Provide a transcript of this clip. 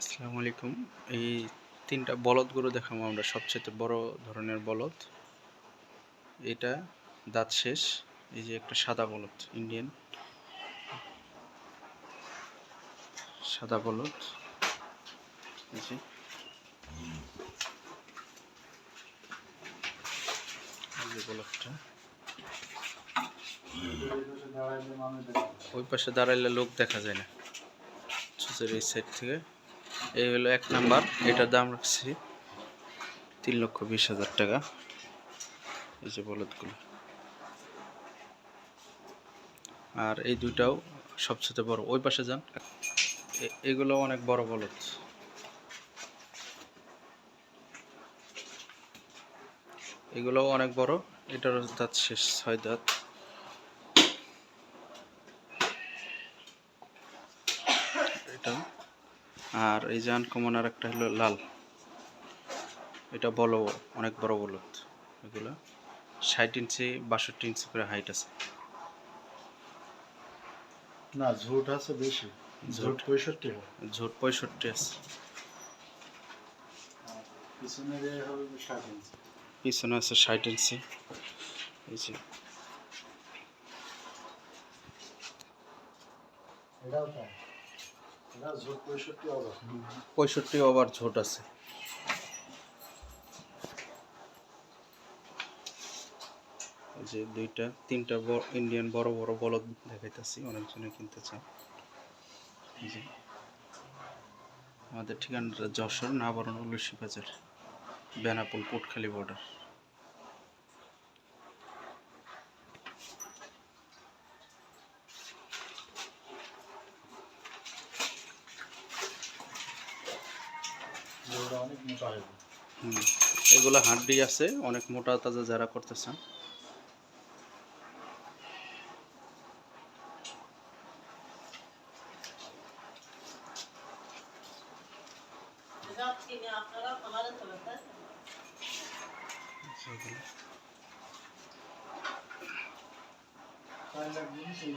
আসসালামু আলাইকুম। এই তিনটা বলদ গরু দেখাবো আমরা, সবচেয়ে বড় ধরনের বলদ। এটা দাঁত শেষ। এই যে একটা সাদা বলদ, ইন্ডিয়ান সাদা বলদ। এই যে বলদটা ওই পাশে দাঁড়াইলে লোক দেখা যায় না, চোখের এই সাইড থেকে। এই হলো 1 নাম্বার। এটার দাম রাখছি 3,20,000 টাকা। এই যে বলদগুলো, আর এই দুইটাও সবচেয়ে বড়। ওই পাশে যান, এগুলো অনেক বড় বলদ। এগুলোও অনেক বড়। এটারও দাঁত শেষ, 6 দাঁত। এটা আর এই যে আনকমন আর একটা হলো লাল, এটা বলো অনেক বড় বলদ। এগুলো 60 ইঞ্চি 62 ইঞ্চি করে হাইট আছে। না, ঝোট আছে বেশি, ঝোট 65 ঝোট 65 আছে। পিছনে হবে 60 ইঞ্চি। পিছনে আছে 60 ইঞ্চি। এই যে এটাও তাই, এটা ঝোট 65 হবে। 65 ওভার ঝোট আছে। এই যে দুইটা তিনটা ইন্ডিয়ান বড় বড় বলদ দেখাইতেছি, অনেকজনে কিনতে চান। এই যে আমাদের ঠিকানাটা যশোর নাবরণ উলসী বাজার, বেনাপোল কোটখালি বর্ডার। অনেক মোটা হবে। এগুলো হাড্ডি আছে, অনেক মোটা তাজা যারা করতে চান। তাই লাগবে সেই